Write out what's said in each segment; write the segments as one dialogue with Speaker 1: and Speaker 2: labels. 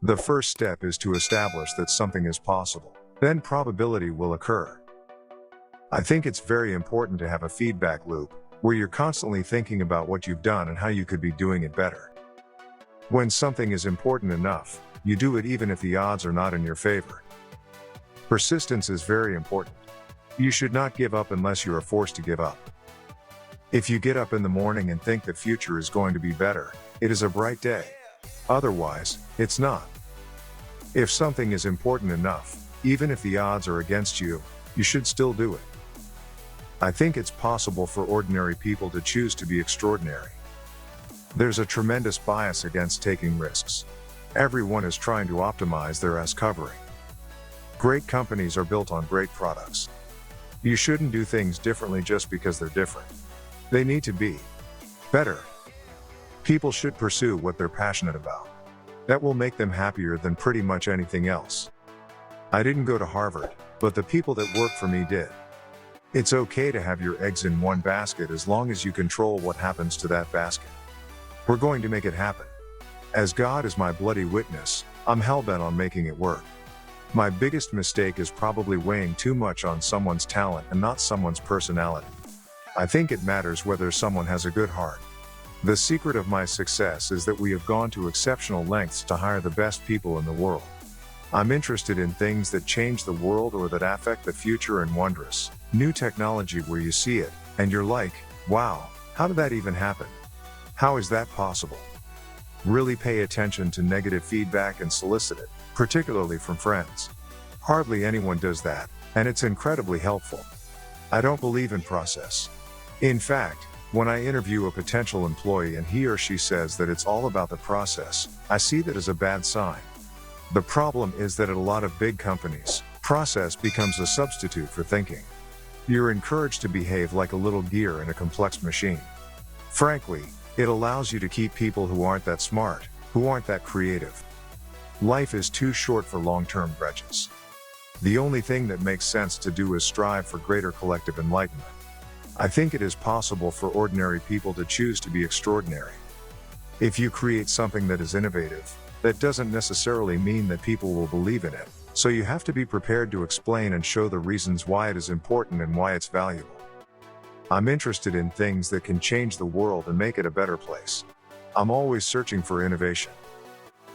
Speaker 1: The first step is to establish that something is possible. Then probability will occur. I think it's very important to have a feedback loop, where you're constantly thinking about what you've done and how you could be doing it better. When something is important enough, you do it even if the odds are not in your favor. Persistence is very important. You should not give up unless you are forced to give up. If you get up in the morning and think the future is going to be better, it is a bright day. Otherwise, it's not. If something is important enough, even if the odds are against you, you should still do it. I think it's possible for ordinary people to choose to be extraordinary. There's a tremendous bias against taking risks. Everyone is trying to optimize their ass covering. Great companies are built on great products. You shouldn't do things differently just because they're different. They need to be better. People should pursue what they're passionate about. That will make them happier than pretty much anything else. I didn't go to Harvard, but the people that work for me did. It's okay to have your eggs in one basket as long as you control what happens to that basket. We're going to make it happen. As God is my bloody witness, I'm hellbent on making it work. My biggest mistake is probably weighing too much on someone's talent and not someone's personality. I think it matters whether someone has a good heart. The secret of my success is that we have gone to exceptional lengths to hire the best people in the world. I'm interested in things that change the world or that affect the future and wondrous, new technology where you see it, and you're like, wow, how did that even happen? How is that possible? Really pay attention to negative feedback and solicit it, particularly from friends. Hardly anyone does that, and it's incredibly helpful. I don't believe in process. In fact, when I interview a potential employee and he or she says that it's all about the process, I see that as a bad sign. The problem is that at a lot of big companies, process becomes a substitute for thinking. You're encouraged to behave like a little gear in a complex machine. Frankly, it allows you to keep people who aren't that smart, who aren't that creative. Life is too short for long-term grudges. The only thing that makes sense to do is strive for greater collective enlightenment. I think it is possible for ordinary people to choose to be extraordinary. If you create something that is innovative, that doesn't necessarily mean that people will believe in it, so you have to be prepared to explain and show the reasons why it is important and why it's valuable. I'm interested in things that can change the world and make it a better place. I'm always searching for innovation.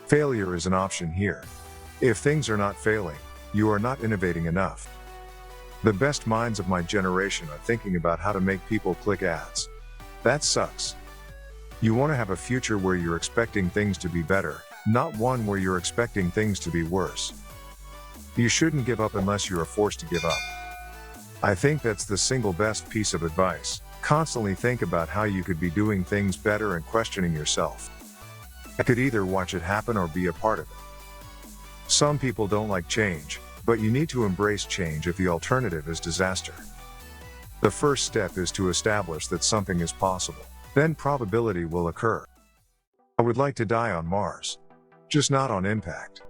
Speaker 1: Failure is an option here. If things are not failing, you are not innovating enough. The best minds of my generation are thinking about how to make people click ads. That sucks. You want to have a future where you're expecting things to be better, not one where you're expecting things to be worse. You shouldn't give up unless you are forced to give up. I think that's the single best piece of advice. Constantly think about how you could be doing things better and questioning yourself. I could either watch it happen or be a part of it. Some people don't like change, but you need to embrace change if the alternative is disaster. The first step is to establish that something is possible. Then probability will occur. I would like to die on Mars. Just not on impact.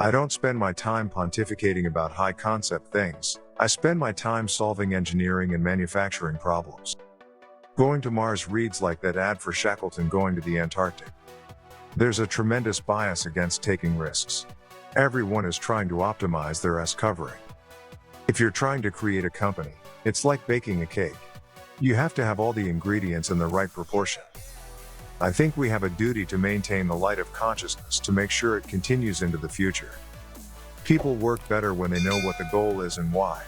Speaker 1: I don't spend my time pontificating about high concept things. I spend my time solving engineering and manufacturing problems. Going to Mars reads like that ad for Shackleton going to the Antarctic. There's a tremendous bias against taking risks. Everyone is trying to optimize their ass covering. If you're trying to create a company, it's like baking a cake. You have to have all the ingredients in the right proportion. I think we have a duty to maintain the light of consciousness to make sure it continues into the future. People work better when they know what the goal is and why.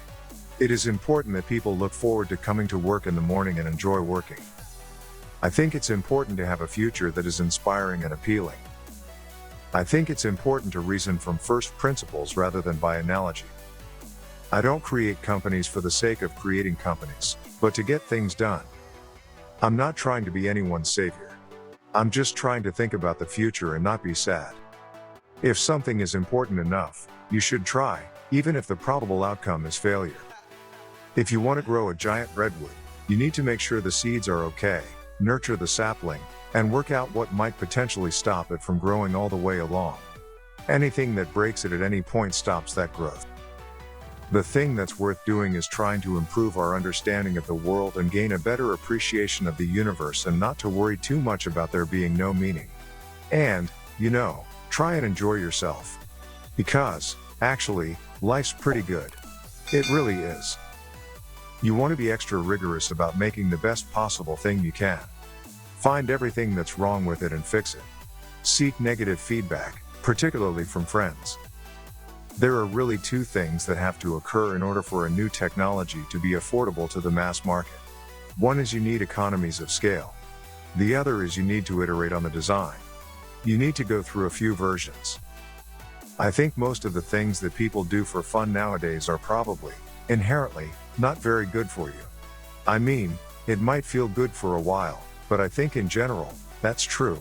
Speaker 1: It is important that people look forward to coming to work in the morning and enjoy working. I think it's important to have a future that is inspiring and appealing. I think it's important to reason from first principles rather than by analogy. I don't create companies for the sake of creating companies, but to get things done. I'm not trying to be anyone's savior. I'm just trying to think about the future and not be sad. If something is important enough, you should try, even if the probable outcome is failure. If you want to grow a giant redwood, you need to make sure the seeds are okay, nurture the sapling, and work out what might potentially stop it from growing all the way along. Anything that breaks it at any point stops that growth. The thing that's worth doing is trying to improve our understanding of the world and gain a better appreciation of the universe and not to worry too much about there being no meaning. And, Try and enjoy yourself. Because, actually, life's pretty good. It really is. You want to be extra rigorous about making the best possible thing you can. Find everything that's wrong with it and fix it. Seek negative feedback, particularly from friends. There are really two things that have to occur in order for a new technology to be affordable to the mass market. One is you need economies of scale. The other is you need to iterate on the design. You need to go through a few versions. I think most of the things that people do for fun nowadays are probably, inherently, not very good for you. I mean, it might feel good for a while, but I think in general, that's true.